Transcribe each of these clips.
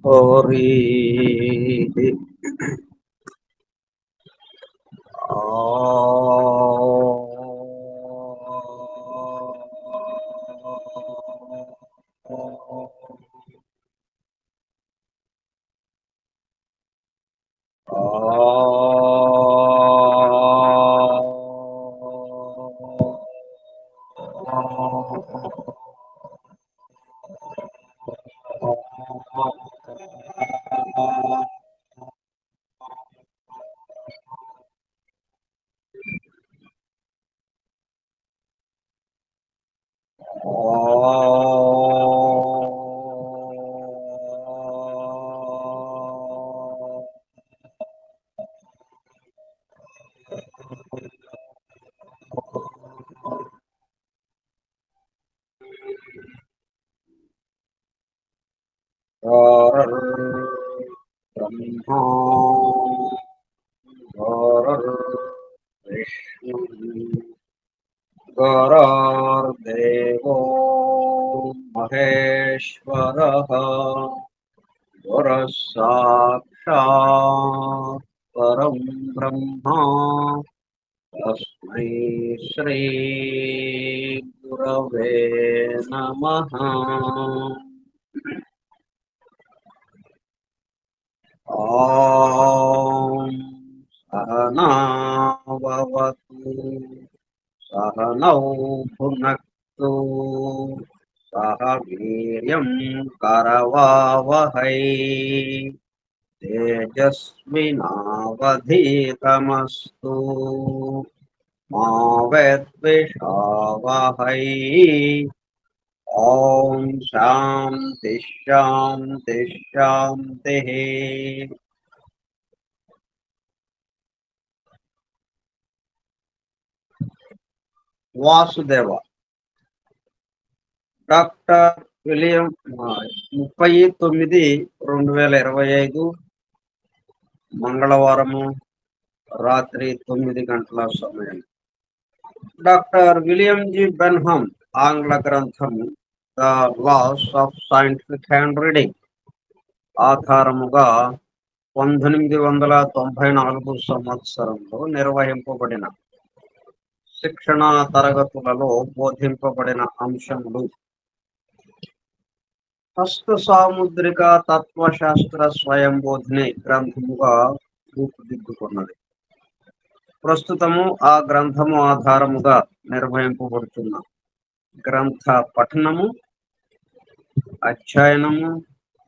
హరి బ్రహ్మా విష్ణు గురుర్దేవో మహేశ్వరః గురుః సాక్షాత్ పరం బ్రహ్మ తస్మై శ్రీ గురవే నమః. ఓం సహనా భవతు సహనౌ భునక్తు సహ వీర్యం కరవావహై తేజస్వినావధీతమస్తు మా విద్విషావహై. ఓం శాంతి శాంతి శాంతి. వాసుదేవ డాక్టర్ విలియం 30/9/2025 మంగళవారము రాత్రి 9 గంటల సమయం. డాక్టర్ విలియం జి బెన్హమ్ ఆంగ్ల గ్రంథం the laws of scientific hand reading ఆధారముగా 1894 సంవత్సరంలో నిర్వహింపబడిన శిక్షణ తరగతులలో బోధింపబడిన అంశములు హస్త సాముద్రిక తత్వశాస్త్ర స్వయంబోధిని గ్రంథముగా రూపుదిద్దుకున్నది. ప్రస్తుతము ఆ గ్రంథము ఆధారముగా నిర్వహింపబడుతున్న గ్రంథ పఠనము, అధ్యయనము,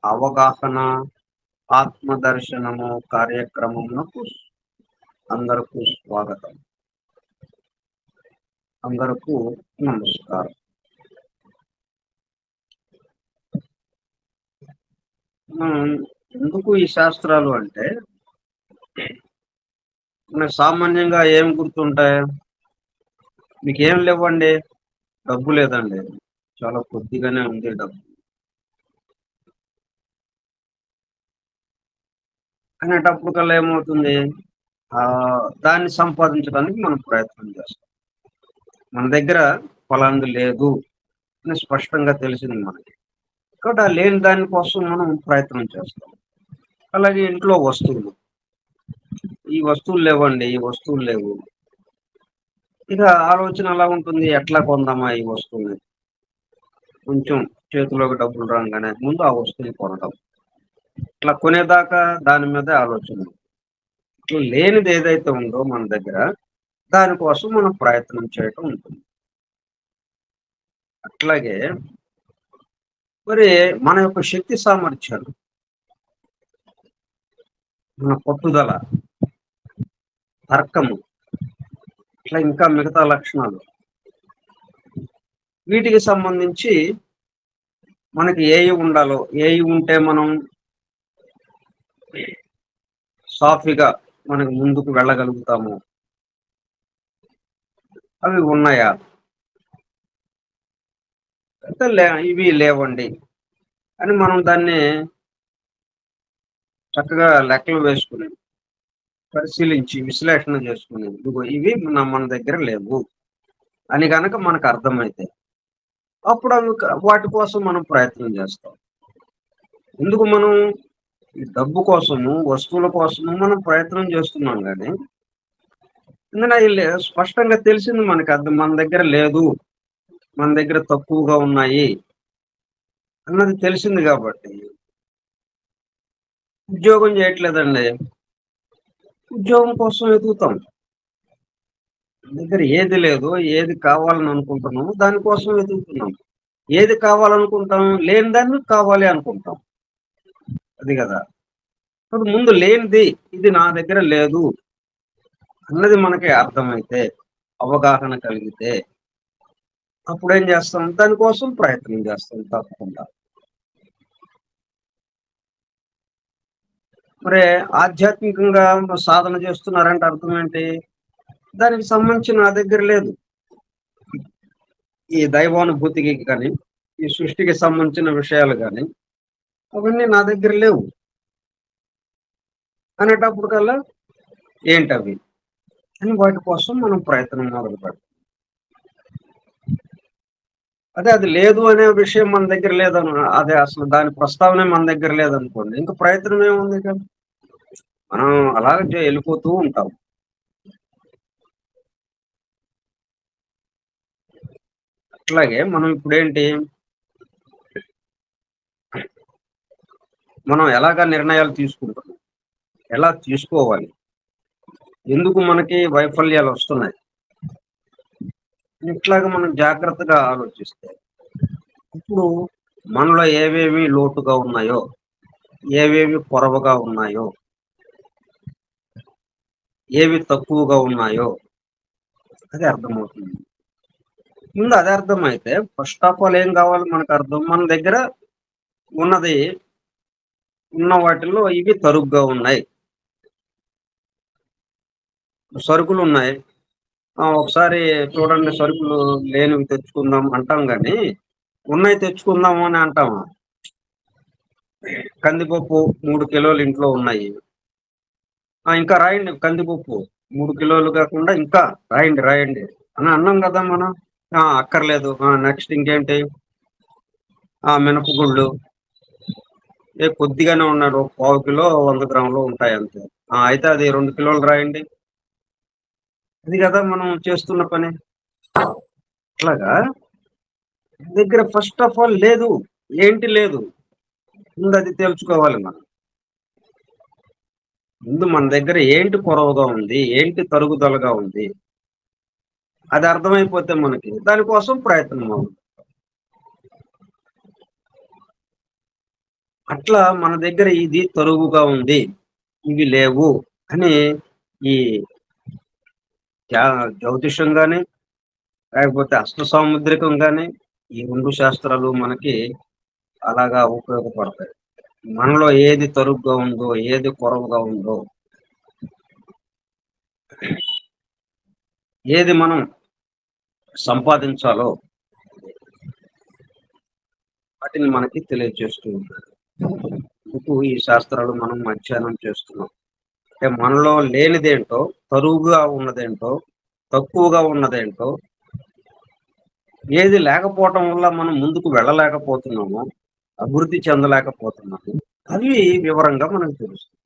అవగాహన, ఆత్మదర్శనము కార్యక్రమమునకు అందరకు స్వాగతం. అందరకు నమస్కారం. ఎందుకు ఈ శాస్త్రాలు అంటే మనకు సామాన్యంగా ఏం గుర్తుంటాయి? మీకు ఏం లేవండి, డబ్బు లేదండి, చాలా కొద్దిగానే ఉంది డబ్బు అనేటప్పుడు కల్లా ఏమవుతుంది, దాన్ని సంపాదించడానికి మనం ప్రయత్నం చేస్తాం. మన దగ్గర ఫలాంది లేదు అని స్పష్టంగా తెలిసింది మనకి, కాబట్టి ఆ లేని దానికోసం మనం ప్రయత్నం చేస్తాం. అలాగే ఇంట్లో వస్తువులు, ఈ వస్తువులు లేవండి, ఈ వస్తువులు లేవు, ఇక ఆలోచన అలా ఉంటుంది, ఎట్లా కొందామా ఈ వస్తువుని. కొంచెం చేతిలోకి డబ్బులు రాగానే ముందు ఆ వస్తువుని కొనడం, ఇట్లా కొనేదాకా దాని మీద ఆలోచన. ఇట్లా లేనిది ఏదైతే ఉందో మన దగ్గర, దానికోసం మనం ప్రయత్నం చేయటం ఉంటుంది. అట్లాగే మరి మన యొక్క శక్తి సామర్థ్యాలు, మన పట్టుదల, తర్కము, ఇట్లా ఇంకా మిగతా లక్షణాలు, వీటికి సంబంధించి మనకి ఏవి ఉండాలో, ఏవి ఉంటే మనం సాఫీగా మనకు ముందుకు వెళ్ళగలుగుతాము, అవి ఉన్నాయా, ఇవి లేవండి అని మనం దాన్ని చక్కగా లెక్కలు వేసుకుని పరిశీలించి విశ్లేషణ చేసుకుని, ఇదిగో ఇవి మన దగ్గర లేవు అని కనుక మనకు అర్థమైతే అప్పుడు అవి వాటి కోసం మనం ప్రయత్నం చేస్తాం. ఎందుకు మనం ఈ డబ్బు కోసము, వస్తువుల కోసము మనం ప్రయత్నం చేస్తున్నాం గానీ, ఇందులో స్పష్టంగా తెలిసింది మనకి అది మన దగ్గర లేదు. మన దగ్గర తక్కువగా ఉన్నాయి అన్నది తెలిసింది గాబట్టి, ఉద్యోగం చేయట్లేదండి. ఉద్యోగం కోసం వెతుకుతాం. మన దగ్గర ఏది లేదో, ఏది కావాలని అనుకుంటున్నామో దానికోసం వెతుకుతున్నాం. ఏది కావాలనుకుంటాం? లేని దాన్ని కావాలి అనుకుంటాం. అది గదా! ఇప్పుడు ముందు లేనిది ఇది నా దగ్గర లేదు అన్నది మనకి అర్థమైతే, అవగాహన కలిగితే, అప్పుడేం చేస్తాం? దానికోసం ప్రయత్నం చేస్తాం తప్పకుండా. మరి ఆధ్యాత్మికంగా సాధన చేస్తున్నారంటే అర్థం ఏంటి? దానికి సంబంధించి నా దగ్గర లేదు. ఈ దైవానుభూతికి గాని, ఈ సృష్టికి సంబంధించిన విషయాలు గాని, అవన్నీ నా దగ్గర లేవు. అనేటప్పటికల్లా ఏంటవి? అని వాటి కోసం మనం ప్రయత్నం మొదలుపెడతాం. అదే అది లేదు అనే విషయం మన దగ్గర అదే అసలు దాని ప్రస్తావనే మన దగ్గర లేదనుకోండి. ఇంక ప్రయత్నం ఏముంది ఇక? మనం అలాగే ఎళ్ళిపోతూ ఉంటాం. అట్లాగే మనం ఇప్పుడేంటి, మనం ఎలాగా నిర్ణయాలు తీసుకుంటున్నాం? ఎలా తీసుకోవాలి? ఎందుకు మనకి వైఫల్యాలొస్తున్నాయి? ఇట్లాగ మనం జాగ్రత్తగా ఆలోచిస్తే, ఇప్పుడు మనలో ఏవేవి లోటుగా ఉన్నాయో, ఏవేవి కొరవగా ఉన్నాయో, ఏవి తక్కువగా ఉన్నాయో అది అర్థమవుతుంది. ముందు అది అర్థమైతే ఫస్ట్ ఆఫ్ ఆల్ ఏం కావాలి మనకర్థం? మన దగ్గర ఉన్నది ఉన్న వాటిల్లో ఇవి తరుగ్గా ఉన్నాయి. సరుకులున్నాయి. ఒకసారి చూడండి సరుకులు లేనివి తెచ్చుకుందాం అంటాం గానీ, ఉన్నయి తెచ్చుకుందాము అని అంటామా? కందిపప్పు 3 కిలోలు ఇంట్లో ఉన్నాయి. ఇంకా రాయండి కందిపప్పు 3 కిలోలు కాకుండా ఇంకా రాయండి అని అన్నాం గదా మనం. అక్కర్లేదు. నెక్స్ట్ ఇంకేంటి? మినపగుళ్ళు కొద్దిగానే ఉన్నాడు. ఒక పావు కిలో, 100 గ్రాములో ఉంటాయంతే. అయితే అది 2 కిలోలు రాయండి. అది గదా మనం చేస్తున్న పని. అట్లాగా దగ్గర ఫస్ట్ ఆఫ్ ఆల్ లేదు. ఏంటి లేదు? ముందది తేల్చుకోవాలి మనం. ముందు మన దగ్గర ఏంటి కొరవగా ఉంది? ఏంటి తరుగుదలగా ఉంది? అది అర్థమైపోతే మనకి దాని కోసం ప్రయత్నం మొదలు. అట్లా మన దగ్గర ఇది తరుగుగా ఉంది. ఇవి లేవు అని ఈ జ్యా జ్యోతిషం గాని, లేకపోతే అష్ట సాముద్రికం గాని, ఈ 2 శాస్త్రాలు మనకి అలాగా ఉపయోగపడతాయి. మనలో ఏది తరుగ్గా ఉందో, ఏది కొరవగా ఉందో, ఏది మనం సంపాదించాలో వాటిని మనకి తెలియజేస్తూ ఉంటారు. అందుకు ఈ శాస్త్రాలు మనం అధ్యయనం చేస్తున్నాం. అంటే మనలో లేనిదేంటో, తరువుగా ఉన్నదేంటో, తక్కువగా ఉన్నదేంటో, ఏది లేకపోవటం వల్ల మనం ముందుకు వెళ్ళలేకపోతున్నామో, అభివృద్ధి చెందలేకపోతున్నాము. అవి వివరంగా మనకు తెలుస్తాయి.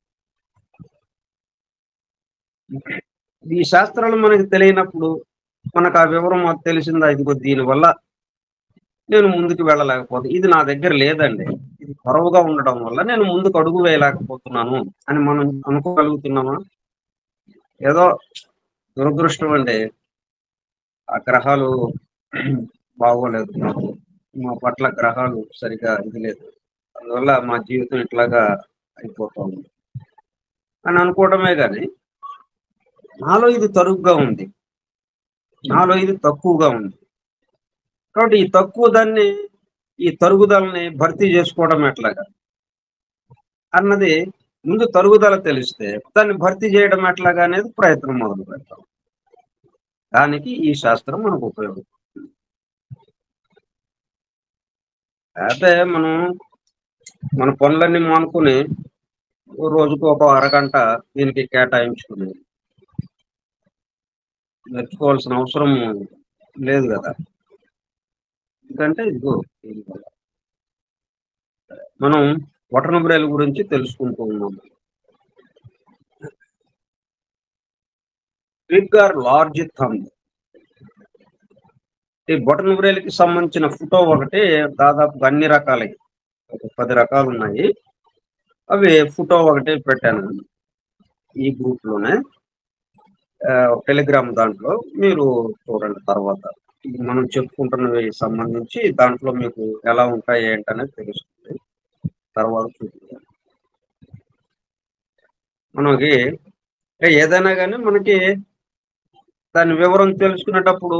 ఈ శాస్త్రాలు మనకు తెలియనప్పుడు, మనకు ఆ వివరం మాకు తెలిసిందా ఇదిగో దీనివల్ల నేను ముందుకు ఇది నా దగ్గర లేదండి. ఇది కొరవగా ఉండడం వల్ల నేను ముందుకు అడుగు వేయలేకపోతున్నాను అని మనం అనుకోగలుగుతున్నామా? ఏదో దురదృష్టం అండి. ఆ గ్రహాలు బాగోలేదు మాకు. మా పట్ల గ్రహాలు సరిగ్గా ఇది లేదు. అందువల్ల మా జీవితం ఇట్లాగా అయిపోతోంది అని అనుకోవడమే గాని, నాలో ఇది తరుగ్గా ఉంది. నాలో ఇది తక్కువగా ఉంది. కాబట్టి ఈ తక్కువ దాన్ని, ఈ తరుగుదలని భర్తీ చేసుకోవడం ఎట్లాగా? అన్నది ముందు తరుగుదల తెలిస్తే, దాన్ని భర్తీ చేయడం ఎట్లాగా అనేది ప్రయత్నం మొదలుపెడతాం. దానికి ఈ శాస్త్రం మనకు ఉపయోగం. లేతే మనం మన పనులన్నీ మానుకొని, ఓ రోజుకు ఒక అరగంట దీనికి కేటాయించుకొని నేర్చుకోవాల్సిన అవసరం లేదు గదా! ఎందుకంటే ఇదిగో దీనివల్ల మనం బొటన బ్రేలు గురించి తెలుసుకుంటూ ఉన్నాము. Big or large thumb. ఈ బొటన బ్రేలుకి సంబంధించిన ఫోటో ఒకటి దాదాపు అన్ని రకాలవి ఒక 10 రకాలు ఉన్నాయి. అవి ఫోటో ఒకటి పెట్టాను ఈ గ్రూప్ లోనే. టెలిగ్రామ్ దాంట్లో మీరు చూడండి తర్వాత. మనం చెప్పుకుంటున్నవి సంబంధించి దాంట్లో మీకు ఎలా ఉంటాయి ఏంటనేది తెలుస్తుంది. తర్వాత చూద్దాం. మనకి ఏదైనా కానీ మనకి దాని వివరం తెలుసుకునేటప్పుడు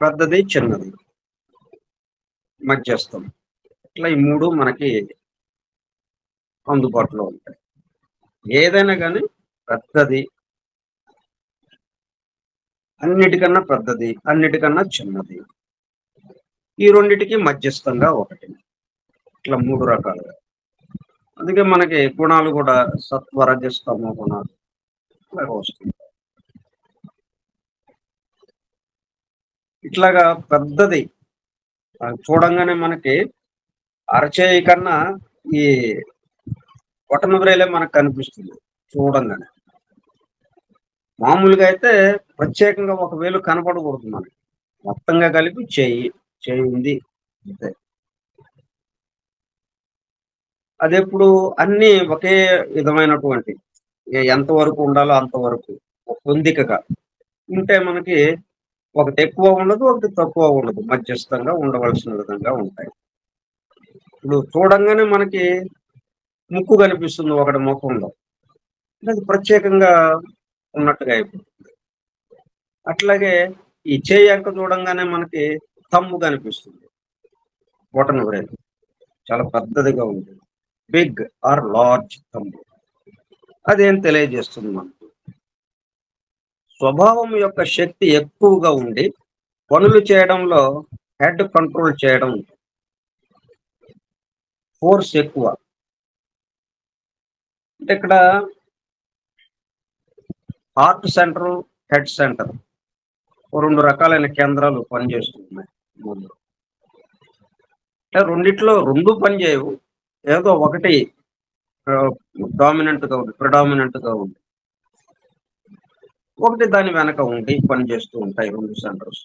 పెద్దది, చిన్నది, మధ్యస్థం ఇట్లా ఈ 3 మనకి అందుబాటులో ఉంటాయి. ఏదైనా కానీ పెద్దది, అన్నిటికన్నా పెద్దది, అన్నిటికన్నా చిన్నది, ఈ రెండిటికి మధ్యస్థంగా ఒకటి. ఇట్లా 3 రకాలుగా. అందుకే మనకి గుణాలు కూడా సత్వ, రజస్, తమో గుణాలు ఇట్లాగా వస్తుంది. ఇట్లాగా పెద్దది చూడంగానే మనకి అరచేయి కన్నా ఈ బొటన బ్రేలే మనకు కనిపిస్తుంది చూడంగానే. మామూలుగా అయితే ప్రత్యేకంగా ఒక వేలు కనపడకూడదు మనకి. మొత్తంగా కలిపి చేయి ఉంది అంతే. అదెప్పుడు అన్నీ ఒకే విధమైనటువంటి ఎంతవరకు ఉండాలో అంతవరకు పొందికగా ఉంటే మనకి ఒకటి ఎక్కువ ఉండదు, ఒకటి తక్కువ ఉండదు. మధ్యస్థంగా ఉండవలసిన విధంగా ఉంటాయి. ఇప్పుడు చూడంగానే మనకి ముక్కు కనిపిస్తుంది ఒకటి ముఖంలో. అది ప్రత్యేకంగా ఉన్నట్టుగా అయిపోతుంది. అట్లాగే ఈ చేయి అంక చూడంగానే మనకి థంబ్ కనిపిస్తుంది. బొటన వ్రేలు చాలా పెద్దదిగా ఉంటుంది. Big or large thumb. అదేం తెలియజేస్తుంది మనకు. స్వభావం యొక్క శక్తి ఎక్కువగా ఉండి పనులు చేయడంలో హెడ్ కంట్రోల్ చేయడం ఫోర్స్ ఎక్కువ. అంటే ఇక్కడ హార్ట్ సెంటర్, హెడ్ సెంటర్ 2 రకాలైన కేంద్రాలు పనిచేస్తున్నాయి ముందు. అంటే రెండిట్లో 2 పనిచేయవు. ఏదో ఒకటి డామినెంట్ గా ఉంది, ప్రిడామినెంట్ గా ఉంది. ఒకటి దాని వెనక ఉండి పనిచేస్తూ ఉంటాయి 2 సెంటర్స్.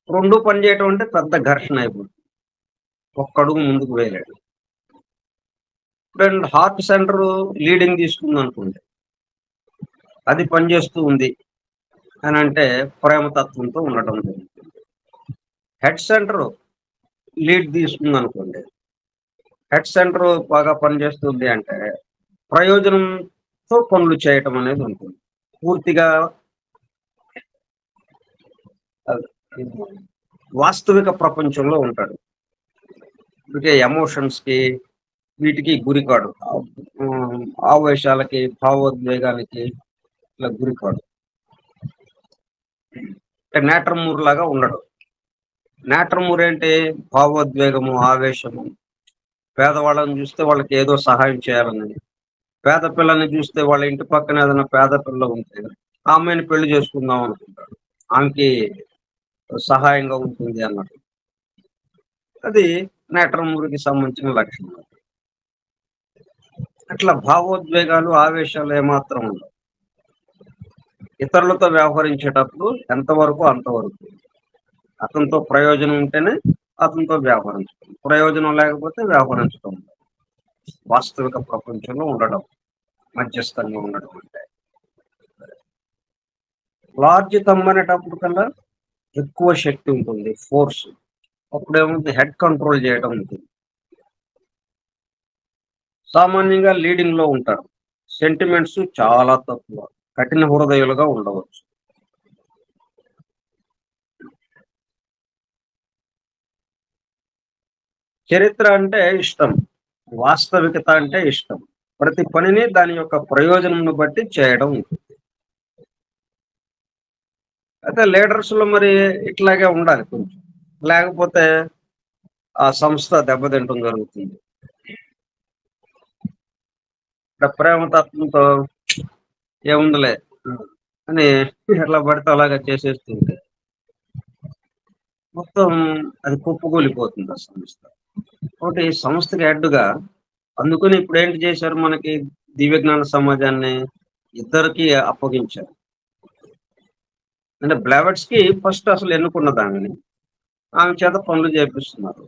2 పనిచేయటం అంటే పెద్ద ఘర్షణ అయిపోతుంది. ఒక్క అడుగు ముందుకు వేయలేడు. ఇప్పుడు హార్ట్ సెంటర్ లీడింగ్ తీసుకుంది అనుకోండి, అది పనిచేస్తూ ఉంది అని అంటే ప్రేమతత్వంతో ఉండటం జరుగుతుంది. హెడ్ సెంటర్ లీడ్ తీసుకుంది అనుకోండి, హెడ్ సెంటర్ బాగా పనిచేస్తుంది అంటే ప్రయోజనంతో పనులు చేయటం అనేది ఉంటుంది. పూర్తిగా వాస్తవిక ప్రపంచంలో ఉంటాడు. అంటే ఎమోషన్స్ కి వీటికి గురికాడు. ఆవేశాలకి, భావోద్వేగానికి ఇట్లా గురికాడు. నేట్రమూర్ లాగా ఉండడు. నేట్రమూర్ ఏంటి? భావోద్వేగము, ఆవేశము. పేదవాళ్ళని చూస్తే వాళ్ళకి ఏదో సహాయం చేయాలని, పేద పిల్లని చూస్తే వాళ్ళ ఇంటి పక్కన ఏదైనా పేద పిల్ల ఉంటే ఆ అమ్మాయిని పెళ్లి చేసుకుందాం అనుకుంటాడు, ఆమెకి సహాయంగా ఉంటుంది అన్నట్టు. అది నేట్రమూరికి సంబంధించిన లక్షణం. అట్లా భావోద్వేగాలు, ఆవేశాలు ఏమాత్రం ఉండవు. ఇతరులతో వ్యవహరించేటప్పుడు ఎంతవరకు అంతవరకు. అతనితో ప్రయోజనం ఉంటేనే అతనితో వ్యవహరించడం, ప్రయోజనం లేకపోతే వ్యవహరించడం. వాస్తవిక ప్రపంచంలో ఉండడం, మధ్యస్థంగా ఉండడం అంటే. లార్జ్ థంబ్ అనేటప్పుడు కల్లా ఎక్కువ శక్తి ఉంటుంది, ఫోర్స్. అప్పుడేముంది? హెడ్ కంట్రోల్ చేయడం ఉంటుంది. సామాన్యంగా లీడింగ్ లో ఉంటారు. సెంటిమెంట్స్ చాలా తక్కువ, కఠిన హృదయులుగా ఉండవచ్చు. చరిత్ర అంటే ఇష్టం, వాస్తవికత అంటే ఇష్టం. ప్రతి పనిని దాని యొక్క ప్రయోజనం బట్టి చేయడం ఉంటుంది. అయితే లీడర్స్ లో మరి ఇట్లాగే ఉండాలి కొంచెం, లేకపోతే ఆ సంస్థ దెబ్బతింటం జరుగుతుంది. ప్రేమతత్వంతో ఏముందలే అని ఎట్లా పడితే అలాగా చేసేస్తుంటే మొత్తం అది కుప్పకూలిపోతుంది ఆ సంస్థ. ఒకటి సంస్థకి హెడ్‌గా అందుకని ఇప్పుడేంటి చేశారు మనకి దివ్యజ్ఞాన సమాజాన్ని ఇద్దరికీ అప్పగించారు. అంటే బ్లావెట్స్‌కి ఫస్ట్ అసలు ఎన్నుకున్నదామెని. ఆమె చేత పనులు చేపిస్తున్నారు.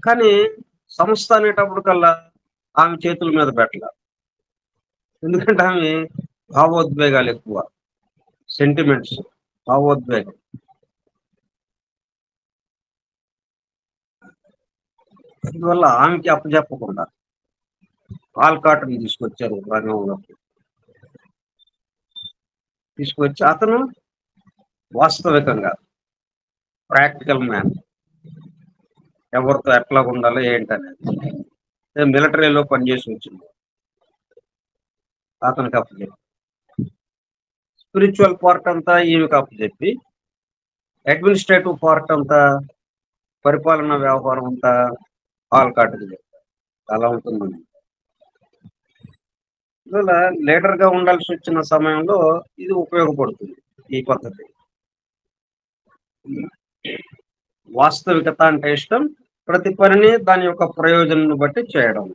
కానీ సంస్థ అనేటప్పటికల్లా ఆమె చేతుల మీద పెట్టల. ఎందుకంటే ఆమె భావోద్వేగాలెక్కువ. సెంటిమెంట్స్, భావోద్వేగం. అందువల్ల ఆమెకి అప్పజెప్పకుండా ఆల్కాట్‌ని తీసుకొచ్చారు రంగంలోకి. తీసుకొచ్చి అతను వాస్తవికంగా ప్రాక్టికల్ మ్యాన్. ఎవరితో ఎట్లాగుండాలో ఏంటనేది. మిలిటరీలో పనిచేసి వచ్చింది. అతనికి అప్పజెప్పి. స్పిరిచ్యువల్ పార్ట్ అంతా ఈమెకి అప్పజెప్పి, అడ్మినిస్ట్రేటివ్ పార్ట్ అంతా పరిపాలనా వ్యవహారం అంతా ఆల్కాట్‌కి చెప్పారు. అలా ఉంటుందండి. అందువల్ల లీడర్‌గా ఉండాల్సొచ్చిన సమయంలో ఇది ఉపయోగపడుతుంది. ఈ పద్ధతి. వాస్తవికత అంటే ఇష్టం. ప్రతి పనిని దాని యొక్క ప్రయోజనాన్ని బట్టి చేయడం.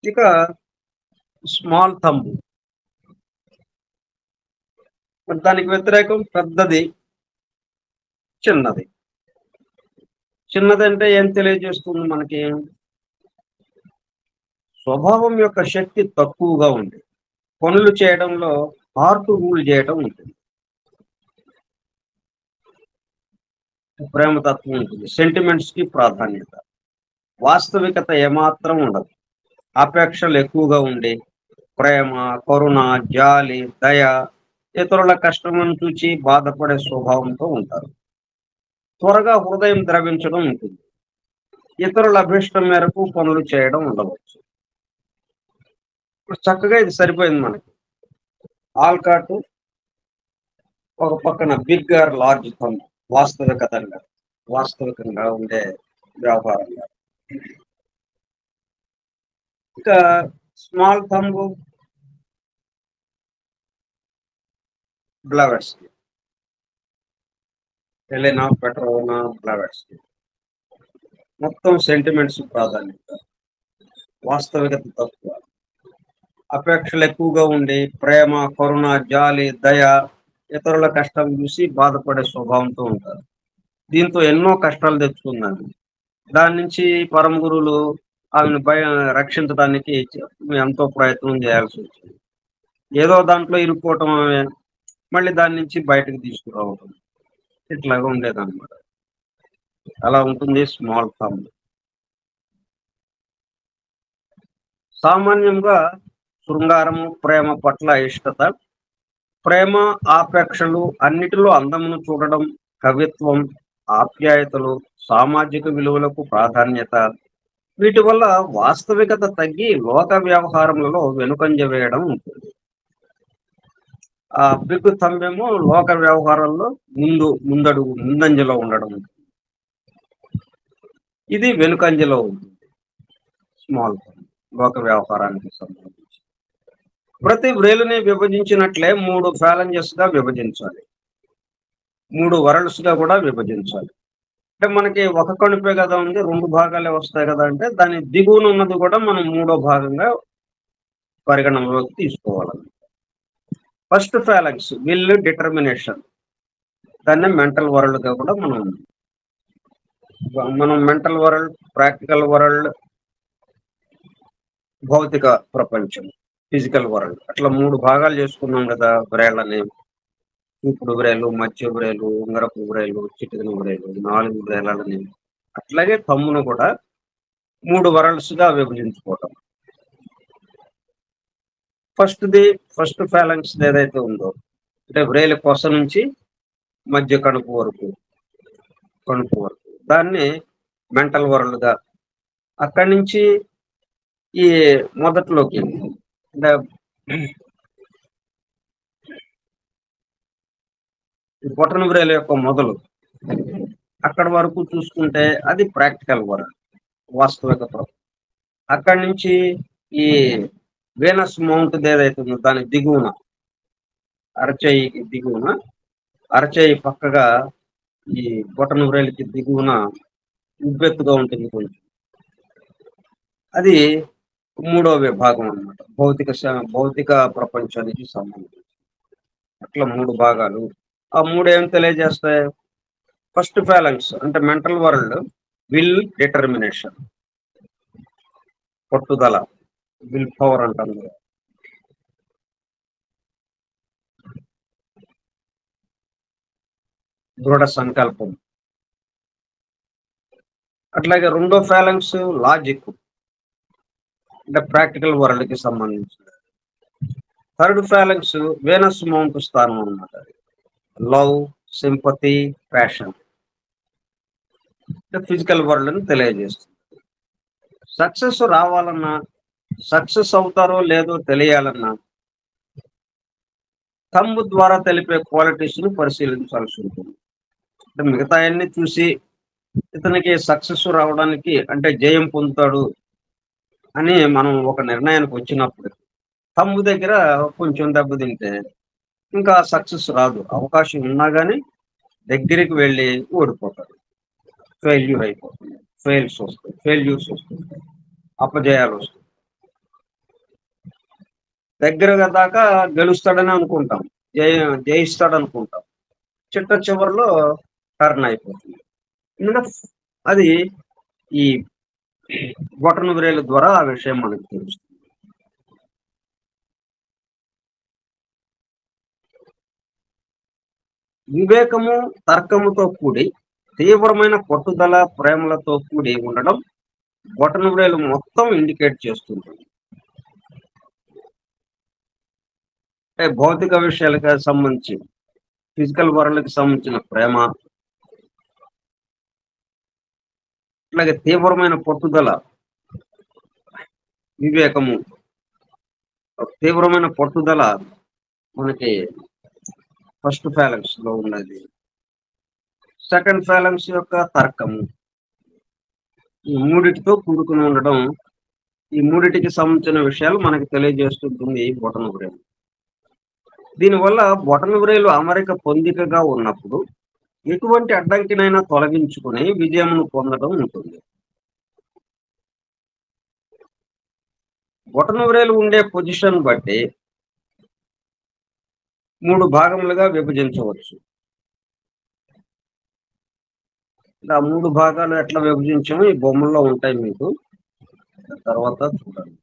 ఇక స్మాల్ థంబ్ మరి దానికి వ్యతిరేకం పెద్దది, చిన్నది. చిన్నదంటే ఏం తెలియజేస్తుంది మనకి? స్వభావం యొక్క శక్తి తక్కువగా ఉంది. పనులు చేయడంలో హార్ట్ రూల్ చేయడం ఉంటుంది. ప్రేమతత్వం ఉంటుంది. సెంటిమెంట్స్‌కి ప్రాధాన్యత. వాస్తవికత ఏమాత్రం ఉండదు. అపేక్షలు ఎక్కువగా ఉండి, ప్రేమ, కరుణ, జాలి, దయ, ఇతరుల కష్టమును చూచి బాధపడే స్వభావంతో ఉంటారు. త్వరగా హృదయం ద్రవించడం ఉంటుంది. ఇతరుల అభిష్టం మేరకు పనులు చేయడం ఉండవచ్చు. ఇప్పుడు చక్కగా ఇది సరిపోయింది మనకి. ఆల్కాట్ ఒక పక్కన బిగ్ ఆర్ లార్జ్ థంబ్ వాస్తవికతంగా, వాస్తవికంగా ఉండే వ్యవహారంగా. ఇక స్మాల్ థంబ్ బ్లవర్స్‌కి. హెలెనా, పెట్రోనా బ్లవర్స్‌కి. మొత్తం సెంటిమెంట్స్ ప్రాధాన్యత. వాస్తవికత తక్కువ. అపేక్షలు ఎక్కువగా ఉండి, ప్రేమ, కరుణ, జాలి, దయ, ఇతరుల కష్టం చూసి బాధపడే స్వభావంతో ఉంటారు. దీంతో ఎన్నో కష్టాలు తెచ్చుకుందామె. దాని నుంచి పరమ గురువులు ఆమెను రక్షించడానికి ఎంతో ప్రయత్నం చేయాల్సొచ్చింది. ఏదో దాంట్లో ఇరుక్కోవటం ఆమె, మళ్ళీ దాని నుంచి బయటకి తీసుకురావటం. ఇట్లాగా ఉండేదన్నమాట. అలా ఉంటుంది స్మాల్ థంబ్. సామాన్యంగా శృంగారము, ప్రేమ పట్ల అయిష్టత, ప్రేమ, ఆపేక్షలు అన్నిటిలో అందమును చూడడం, కవిత్వం, ఆప్యాయతలు, సామాజిక విలువలకు ప్రాధాన్యత, వీటి వల్ల వాస్తవికత తగ్గి లోక వ్యవహారములలో వెనుకంజ వేయడం ఉంటుంది. ఆ బిగ్ థంబ్ ఏమో లోక వ్యవహారాల్లో ముందడుగు ముందంజలో ఉండడం. ఇది వెనుకంజలో ఉంటుంది. స్మాల్ థంబ్ లోక వ్యవహారానికి సంబంధించి. ప్రతి వ్రేలుని విభజించినట్లే 3 ఫాలంజెస్‌గా విభజించాలి. 3 వరల్స్‌గా కూడా విభజించాలి. అంటే మనకి ఒక కణుపే కదా ఉంది. 2 భాగాలే వస్తాయి కదా! అంటే దాని దిగువన ఉన్నది కూడా మనం మూడో భాగంగా పరిగణనలోకి తీసుకోవాలన్నమాట. First phalanx will, determination. దాన్నే మెంటల్ వరల్డ్‌గా కూడా మనం మెంటల్ వరల్డ్, ప్రాక్టికల్ వరల్డ్, భౌతిక ప్రపంచం, ఫిజికల్ వరల్డ్ అట్లా 3 భాగాలు చేసుకున్నాం కదా! వ్రేళ్ళని. చూపుడు వ్రేలు, మధ్య వ్రేలు, ఉంగరపు వ్రేలు, చిటికెన వ్రేలు, 4 వ్రేళ్ళని. అట్లాగే థంబ్‌ను కూడా 3 వరల్డ్స్‌గా విభజించుకోవటం. ఫస్ట్ ఫాలంక్స్ ఏదైతే ఉందో, అంటే వ్రేలి కొస నుంచి మధ్య కణుపు వరకు దాన్ని మెంటల్ వరల్డ్‌గా, అక్కడి నుంచి ఈ మొదట్లోకి అంటే ఈ బొటన వ్రేలు యొక్క మొదలు అక్కడి వరకు చూసుకుంటే అది ప్రాక్టికల్ వరల్డ్, వాస్తవికత. అక్కడి నుంచి ఈ వీనస్ మౌంట్ ఏదైతే ఉందో దాని దిగువన, అరచేయికి దిగువన, అరచేయి పక్కగా ఈ బొటన వ్రేలికి దిగువన ఉబ్బెత్తుగా ఉంటుంది కొంచెం. అది మూడో విభాగం అన్నమాట. భౌతిక ప్రపంచానికి సంబంధించి. అట్లా 3 భాగాలు. ఆ 3 ఏం తెలియజేస్తాయి? ఫస్ట్ ఫాలంక్స్ అంటే మెంటల్ వరల్డ్ విల్ డిటర్మినేషన్ పట్టుదల, విల్ పవర్ అంటాం కదా! దృఢ సంకల్పం. అట్లాగే రెండో ఫాలంక్స్ లాజిక్ అంటే ప్రాక్టికల్ వరల్డ్‌కి సంబంధించింది. థర్డ్ ఫాలంక్స్ వీనస్ మౌంట్ స్థానం అన్నమాట అది. లవ్, సింపతి, ప్యాషన్ అంటే ఫిజికల్ వరల్డ్‌ని తెలియజేస్తుంది. సక్సెస్ రావాలన్నా, సక్సెస్ అవుతారో లేదో తెలియాలన్నా థంబ్ ద్వారా తెలిపే క్వాలిటీస్‌ని పరిశీలించాల్సి ఉంటుంది. అంటే మిగతాయన్నీ చూసి ఇతనికి సక్సెస్ రావడానికి అంటే జయం పొందుతాడు అని మనం ఒక నిర్ణయానికి వచ్చినప్పుడు థంబ్ దగ్గర కొంచెం దెబ్బతింటే ఇంకా సక్సెస్ రాదు. అవకాశం ఉన్నా గాని దగ్గరికి వెళ్లి ఓడిపోతాడు. ఫెయిల్యూర్ అయిపోతుంది. ఫెయిల్యూర్స్ వస్తుంటాయి. అపజయాలొస్తాయి. దగ్గరగా దాకా గెలుస్తాడని అనుకుంటాం. జయిస్తాడనుకుంటాం. చిట్ట చివరిలో టర్న్ అయిపోతుంది. ఎందుకంటే అది ఈ బొటన వ్రేలు ద్వారా ఆ విషయం మనకు తెలుస్తుంది. వివేకము, తర్కముతో కూడి తీవ్రమైన పట్టుదల, ప్రేమలతో కూడి ఉండడం బొటన వ్రేలు మొత్తం ఇండికేట్ చేస్తుంటుంది. అంటే భౌతిక విషయాలకు సంబంధించి, ఫిజికల్ వరల్డ్‌కి సంబంధించిన ప్రేమ, అట్లాగే తీవ్రమైన పట్టుదల, వివేకము, తీవ్రమైన పట్టుదల మనకి ఫస్ట్ ఫాలంక్స్‌లో ఉన్నది. సెకండ్ ఫాలంక్స్ యొక్క తర్కము. ఈ మూడిటితో కూడుకొని ఉండడం, ఈ మూడిటికి సంబంధించిన విషయాలు మనకు తెలియజేస్తుంటుంది బొటనవ్రేలు. దీనివల్ల బొటనవ్రేలు అమరిక పొందికగా ఉన్నప్పుడు ఎటువంటి అడ్డంకినైనా తొలగించుకొని విజయమును పొందడం ఉంటుంది. బొటనవ్రేలు ఉండే పొజిషన్ బట్టి 3 భాగములుగా విభజించవచ్చు. ఆ 3 భాగాలు ఎట్లా విభజించామో ఈ బొమ్మల్లో ఉంటాయి మీకు. తర్వాత చూడండి.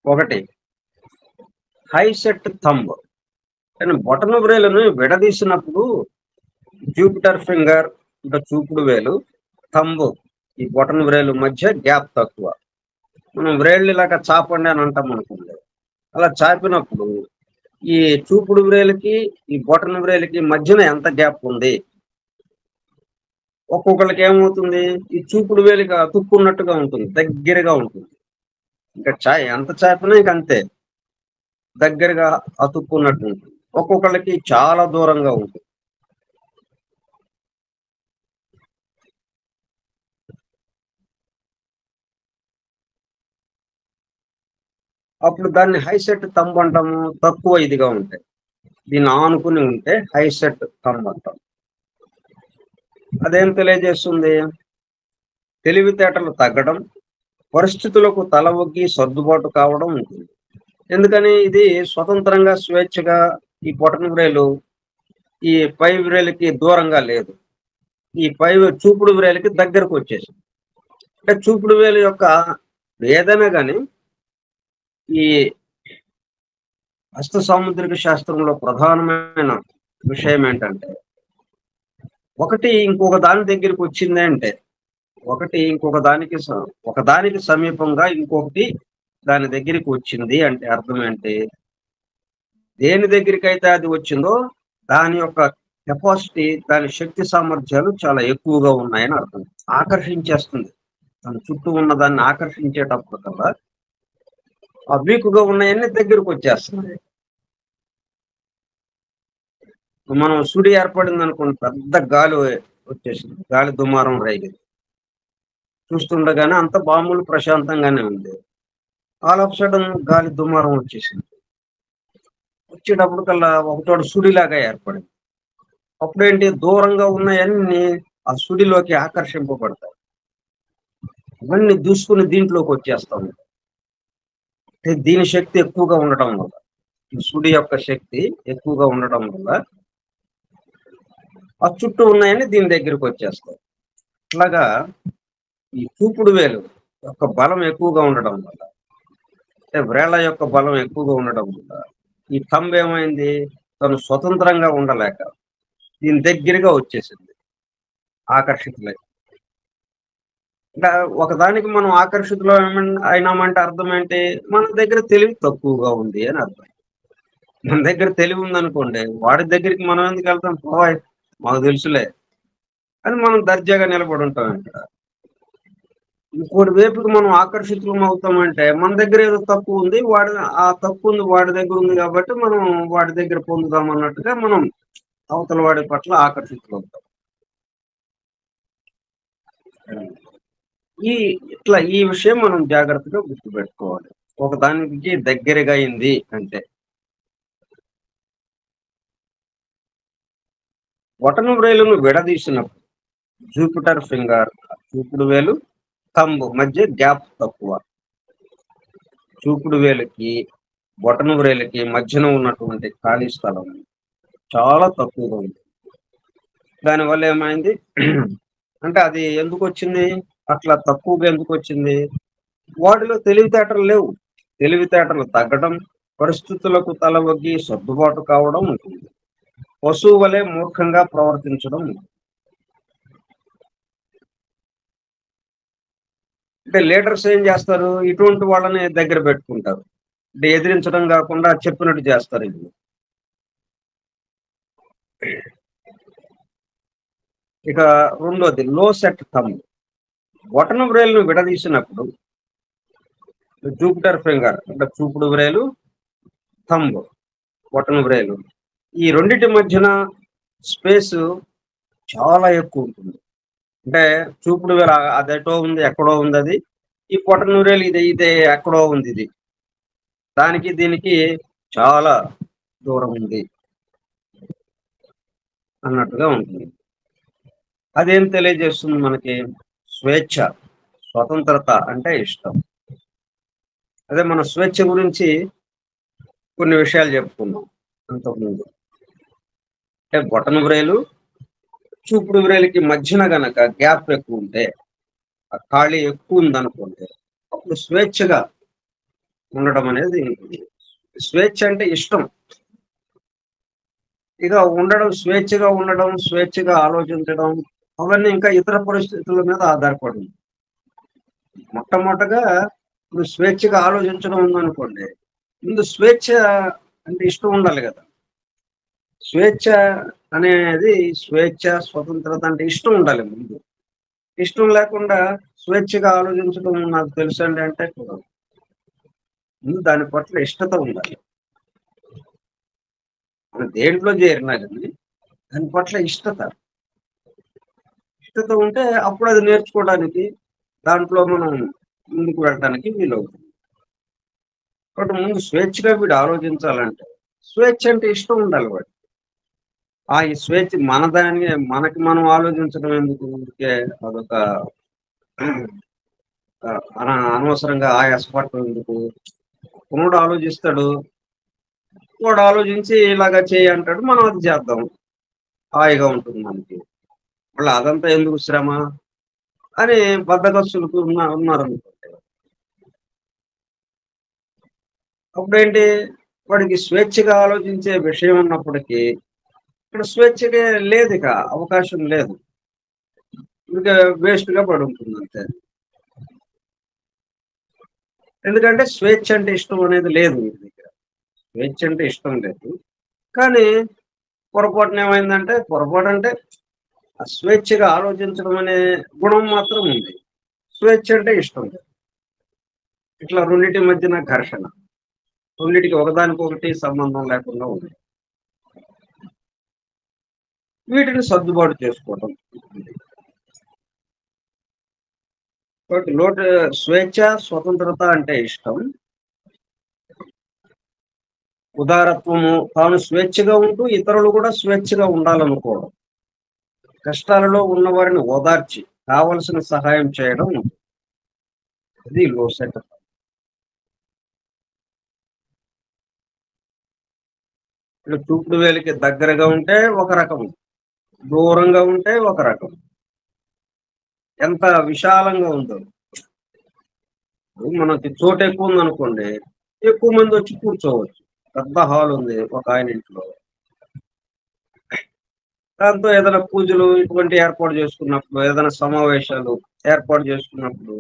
1 హై సెట్ థంబ్. కానీ బొటనవ్రేలును విడదీసినప్పుడు జూపిటర్ ఫింగర్ అంటే చూపుడు వేలు, థంబ్ ఈ బొటనవ్రేలు మధ్య గ్యాప్ తక్కువ. మనం వ్రేళ్ళు ఇలాగ చాపండి అని అంటాం అనుకోండి. అలా చాపినప్పుడు ఈ చూపుడు వ్రేలుకి, ఈ బొటనవ్రేలుకి మధ్యన ఎంత గ్యాప్ ఉంది? ఒక్కొక్కళ్ళకి ఏమవుతుంది? ఈ చూపుడు వేలుకి అతుక్కున్నట్టుగా ఉంటుంది. దగ్గరగా ఉంటుంది. ఇంకా ఎంత చాపినా ఇంక అంతే. దగ్గరగా అతుక్కున్నట్టు ఉంటుంది. ఒక్కొక్కళ్ళకి చాలా దూరంగా ఉంటుంది. అప్పుడు దాన్ని హైసెట్ థంబ్ అంటాము. తక్కువ ఇదిగా ఉంటాయి. దీన్ని ఆనుకుని ఉంటే హైసెట్ థంబ్ అంటాం. అదేం తెలియజేస్తుంది? తెలివితేటలు తగ్గడం, పరిస్థితులకు తల ఒగ్గి సర్దుబాటు కావడం ఉంటుంది. ఎందుకని ఇది స్వతంత్రంగా, స్వేచ్ఛగా ఈ బొటనవ్రేలు ఈ పై వ్రేలికి దూరంగా లేదు. ఈ చూపుడు వ్రేలికి దగ్గరకొచ్చేసింది. అంటే చూపుడు వేలు యొక్క ఏదైనా గాని ఈ హస్త సాముద్రిక శాస్త్రంలో ప్రధానమైన విషయం ఏంటంటే, ఒకటి ఇంకొక దాని దగ్గరికొచ్చింది అంటే, ఒకటి ఇంకొక దానికి ఒకదానికి సమీపంగా ఇంకొకటి దాని దగ్గరికి వచ్చింది అంటే అర్థం ఏంటి? దేని దగ్గరికైతే అది వచ్చిందో దాని యొక్క కెపాసిటీ, దాని శక్తి సామర్థ్యాలు చాలా ఎక్కువగా ఉన్నాయని అర్థం. ఆకర్షించేస్తుంది. తన చుట్టూ ఉన్న దాన్ని ఆకర్షించేటప్పుడు కల్లా ఆ వీక్‌గా ఉన్నయన్నీ దగ్గరకొచ్చేస్తున్నాయి. మనం సుడి ఏర్పడిందనుకోండి, పెద్ద గాలి వచ్చేసింది. గాలి దుమారం రేగింది. చూస్తుండగానే అంతా మామూలు ప్రశాంతంగానే ఉంది. ఆల్ ఆఫ్ సడెన్ గాలి దుమారం వచ్చేసింది. వచ్చేటప్పటికల్లా ఒకచోట సుడిలాగా ఏర్పడింది. అప్పుడేంటి దూరంగా ఉన్నయన్నీ ఆ సుడిలోకి ఆకర్షింపబడతాయి. ఇవన్నీ దూసుకుని దీంట్లోకి వచ్చేస్తా ఉంటాయి. అంటే దీని శక్తి ఎక్కువగా ఉండటం వల్ల, ఈ సుడి యొక్క శక్తి ఎక్కువగా ఉండటం వల్ల ఆ చుట్టూ ఉన్నాయని దీని దగ్గరికి వచ్చేస్తాయి. అట్లాగా ఈ చూపుడు వేలు యొక్క బలం ఎక్కువగా ఉండడం వల్ల, అంటే వ్రేళ్ల యొక్క బలం ఎక్కువగా ఉండడం వల్ల ఈ థంబ్ ఏమైంది, తను స్వతంత్రంగా ఉండలేక దీని దగ్గరగా వచ్చేసింది, ఆకర్షితులై. అంటే ఒకదానికి మనం అయినామంటే అర్థం ఏంటి? మన దగ్గర తెలివి తక్కువగా ఉంది అని అర్థం. మన దగ్గర తెలివి ఉందనుకోండి, వాడి దగ్గరికి మనం ఎందుకు వెళ్తాం? పోయ్, మాకు తెలుసులే అని మనం దర్జాగా నిలబడి ఉంటాం ఇక్కడ. ఇంకోటి వైపుకి మనం ఆకర్షితులం అవుతామంటే మన దగ్గర ఏదో తక్కువ ఉంది, ఆ తక్కువ ఉంది వాడి దగ్గర ఉంది కాబట్టి మనం వాడి దగ్గర పొందుదాం అన్నట్టుగా మనం అవతల వాడి పట్ల ఆకర్షితులవుతాం. ఈ ఇట్లా ఈ విషయం మనం జాగ్రత్తగా గుర్తుపెట్టుకోవాలి. ఒకదానికి దగ్గరగా అయింది అంటే బొటన వ్రేలును విడదీసినప్పుడు జూపిటర్ ఫింగర్, చూపుడు వేలు, థంబ్ మధ్య గ్యాప్ తక్కువ. చూపుడు వేలుకి బొటన వ్రేలుకి మధ్యన ఉన్నటువంటి ఖాళీ స్థలం చాలా తక్కువగా ఉంది. దానివల్ల ఏమైంది అంటే అది ఎందుకు వచ్చింది, అట్లా తక్కువగా ఎందుకు వచ్చింది? వాటిలో తెలివితేటలు లేవు. తెలివితేటలు తగ్గడం, పరిస్థితులకు తలవొగ్గి సర్దుబాటు కావడం ఉంటుంది. పశువు వలె మూర్ఖంగా ప్రవర్తించడం ఉంటుంది. అంటే లీడర్స్ ఏం చేస్తారు? ఇటువంటి వాళ్ళని దగ్గర పెట్టుకుంటారు. అంటే ఎదిరించడం కాకుండా చెప్పినట్టు చేస్తారు ఇది. ఇక రెండోది లో సెట్ థంబ్. బొటన వ్రేలును విడదీసినప్పుడు జూపిటర్ ఫింగర్ అంటే చూపుడు వ్రేలు, థంబ్ బొటన వ్రేలు, ఈ రెండిటి మధ్యన స్పేస్ చాలా ఎక్కువ ఉంటుంది. అంటే చూపుడు వేలు అదెటో ఉంది, ఎక్కడో ఉంది అది. ఈ బొటన వ్రేలు ఇదే ఎక్కడో ఉంది ఇది. దానికి దీనికి చాలా దూరం ఉంది అన్నట్టుగా ఉంటుంది. అదేం తెలియజేస్తుంది మనకి? స్వేచ్ఛ, స్వతంత్రత అంటే ఇష్టం. అదే మన స్వేచ్ఛ గురించి కొన్ని విషయాలు చెప్పుకున్నాం అంతకుముందు. అంటే బొటన వ్రేలు, చూపుడు వ్రేలుకి మధ్యన గనక గ్యాప్ ఎక్కువ ఉంటే, ఆ ఖాళీ ఎక్కువ ఉందనుకోండి, అప్పుడు స్వేచ్ఛగా ఉండడం అనేది ఉంటుంది. స్వేచ్ఛ అంటే ఇష్టం. ఇక స్వేచ్ఛగా ఉండడం, స్వేచ్ఛగా ఆలోచించడం, అవన్నీ ఇంకా ఇతర పరిస్థితుల మీద ఆధారపడి ఉంది. మొట్టమొదటగా ఇప్పుడు స్వేచ్ఛగా ఆలోచించడం ఉందనుకోండి, ముందు స్వేచ్ఛ అంటే ఇష్టం ఉండాలి కదా. స్వేచ్ఛ అనేది స్వతంత్రత అంటే ఇష్టం ఉండాలి ముందు. ఇష్టం లేకుండా స్వేచ్ఛగా ఆలోచించడం నాకు తెలుసండి అంటే కుదరదు. ముందు దాని పట్ల ఇష్టత ఉండాలి. మనం దేంట్లో చేరినా కానీ దాని పట్ల ఇష్టత ఉంటే అప్పుడు అది నేర్చుకోవడానికి, దాంట్లో మనం ముందుకు వెళ్ళడానికి వీలవుతుంది. కాబట్టి ముందు స్వేచ్ఛగా వీడు ఆలోచించాలంటే స్వేచ్ఛ అంటే ఇష్టం ఉండాలి వాడు. ఈ స్వేచ్ఛ మనకి మనం ఆలోచించడం ఎందుకు? ఊరికే అదొక అనవసరంగా ఆయాసపడటం ఎందుకు? కునుడు ఆలోచిస్తాడు, వాడు ఆలోచించి ఇలాగా చేయి అంటాడు, మనం అది చేద్దాం, హాయిగా ఉంటుంది మనకి. మళ్ళీ అదంతా ఎందుకు శ్రమ అని బద్ధకస్తులకు ఉన్నారనుకోండి. అప్పుడేంటి, వాడికి స్వేచ్ఛగా ఆలోచించే విషయం ఉన్నప్పటికీ ఇక్కడ స్వేచ్ఛగా లేదు, ఇక అవకాశం లేదు, ఇంకా వేస్ట్ గా పడి ఉంటుంది అంతే. ఎందుకంటే స్వేచ్ఛ అంటే ఇష్టం అనేది లేదు వీడి దగ్గర. స్వేచ్ఛ అంటే ఇష్టం లేదు, కానీ పొరపాటున ఏమైందంటే, పొరపాటు అంటే ఆ స్వేచ్ఛగా ఆలోచించడం అనే గుణం మాత్రం ఉంది, స్వేచ్ఛ అంటే ఇష్టం లేదు. ఇట్లా రెండింటి మధ్యన ఘర్షణ, రెండింటికి ఒకదానికొకటి సంబంధం లేకుండా ఉంది. వీటిని సర్దుబాటు చేసుకోవడం. కాబట్టి స్వేచ్ఛ, స్వతంత్రత అంటే ఇష్టం, ఉదారత్వము, తాను స్వేచ్ఛగా ఉంటూ ఇతరులు కూడా స్వేచ్ఛగా ఉండాలనుకోవడం, కష్టాలలో ఉన్నవారిని ఓదార్చి కావలసిన సహాయం చేయడం, ఇది లో సెట్. ఇప్పుడు చూపుడు వేలికి దగ్గరగా ఉంటే ఒక రకం, దూరంగా ఉంటే ఒక రకం. ఎంత విశాలంగా ఉందో. మనకి చోటు ఎక్కువ ఉందనుకోండి, ఎక్కువ మంది వచ్చి కూర్చోవచ్చు. పెద్ద హాల్ ఉంది ఒక ఆయన ఇంట్లో. దాంతో ఏదైనా పూజలు ఇటువంటి ఏర్పాటు చేసుకున్నప్పుడు, ఏదైనా సమావేశాలు ఏర్పాటు చేసుకున్నప్పుడు,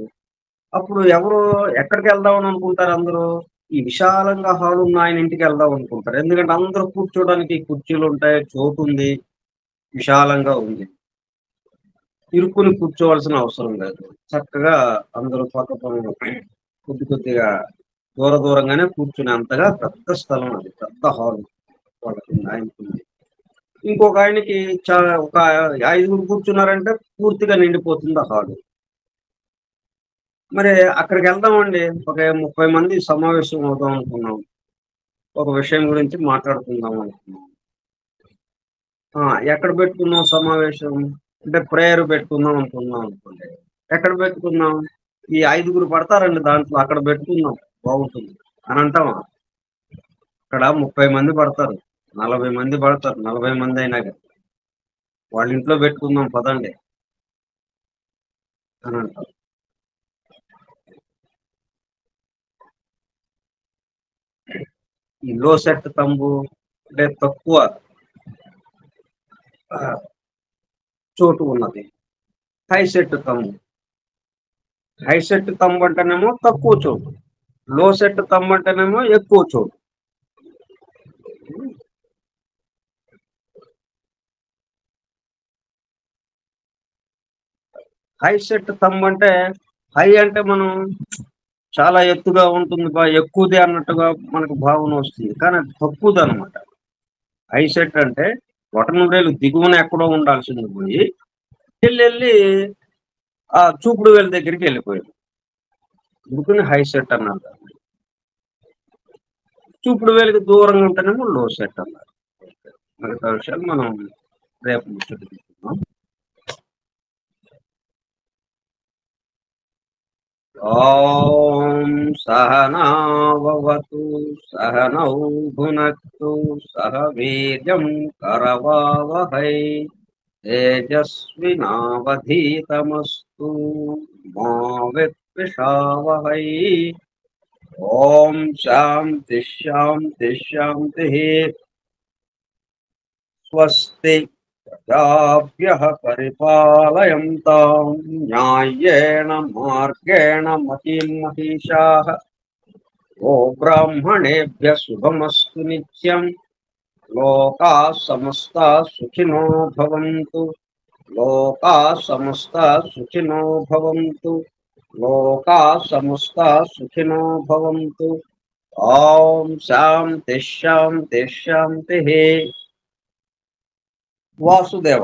అప్పుడు ఎవరు ఎక్కడికి వెళ్దామని అనుకుంటారు అందరూ? ఈ విశాలంగా హాల్ ఉన్న ఆయన ఇంటికి వెళ్దాం అనుకుంటారు. ఎందుకంటే అందరూ కూర్చోడానికి కుర్చీలు ఉంటాయి, చోటు ఉంది, విశాలంగా ఉంది. ఇరుక్కుని కూర్చోవలసిన అవసరం లేదు. చక్కగా అందరూ పక్కపక్కన కొద్ది కొద్దిగా దూరంగానే కూర్చునేంతగా పెద్ద స్థలం అది. పెద్ద హాల్ వాళ్ళకుంది, ఆయనకుంది. ఇంకొక ఆయనకి ఒక 5గురు కూర్చున్నారంటే పూర్తిగా నిండిపోతుంది ఆ హాలు. మరి అక్కడికి వెళ్దామండి. ఒక 30 మంది సమావేశం అవుదాం అనుకున్నాం. ఒక విషయం గురించి మాట్లాడుకుందాం అనుకున్నాం. ఎక్కడ పెట్టుకుందాం సమావేశం? అంటే ప్రేయర్ పెట్టుకుందాం అనుకున్నాం అనుకోండి. ఎక్కడ పెట్టుకుందాం? ఈ 5గురు పడతారండి దాంట్లో, అక్కడ పెట్టుకుందాం బాగుంటుంది అని అంటామా? అక్కడ 30 మంది పడతారు, 40 మంది పడతారు. 40 మంది అయినా గాని వాళ్ళ ఇంట్లో పెట్టుకుందాం పదండి అని అంటారు. ఈ లో సెట్ తంబు అంటే తక్కువ ఆ, చోటు ఉన్నది. High set thumb. High set thumb అంటేనేమో తక్కువ చోటు, లో సెట్ తంబు అంటేనేమో ఎక్కువ చోటు. హై సెట్ తంబు అంటే, హై అంటే మనం చాలా ఎత్తుగా ఉంటుంది, ఎక్కువది అన్నట్టుగా మనకు భావన వస్తుంది. కానీ అది తక్కువది అనమాట. హై సెట్ అంటే బొటనవేలు దిగువన ఎక్కడో ఉండాల్సింది పోయి వెళ్ళి ఆ చూపుడు వేలు దగ్గరికి వెళ్ళిపోయింది. అందుకని హై సెట్ అన్నారు దాన్ని. చూపుడు వేలుకి దూరంగా ఉంటేనేమో లో సెట్ అన్నారు. మిగతా విషయాలు మనం రేపు ముచ్చట తీసుకుందాం. ఓం సహనావతు సహనౌ భునక్తు సహ వీర్యం కరవావహై తేజస్వినావధీతమస్తు మా విద్విషావహై. ఓం శాంతి శాంతి శాంతి. స్వస్తి ప్రజాభ్యః పరిపాలయంతాం న్యాయేన మార్గేణ మహీం మహిషాః. గోబ్రాహ్మణేభ్యः శుభమస్తు నిత్యం. లోకాः సమస్తాः సుఖినో భవంతు. లోకాः సమస్తాः సుఖినో భవంతు. లోకాः సమస్తాः సుఖినో భవంతు. ఓం శాంతి శాంతి శాంతి. Vasudeva.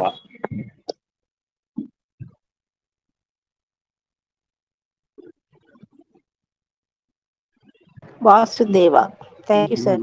Vasudeva. Thank you, sir.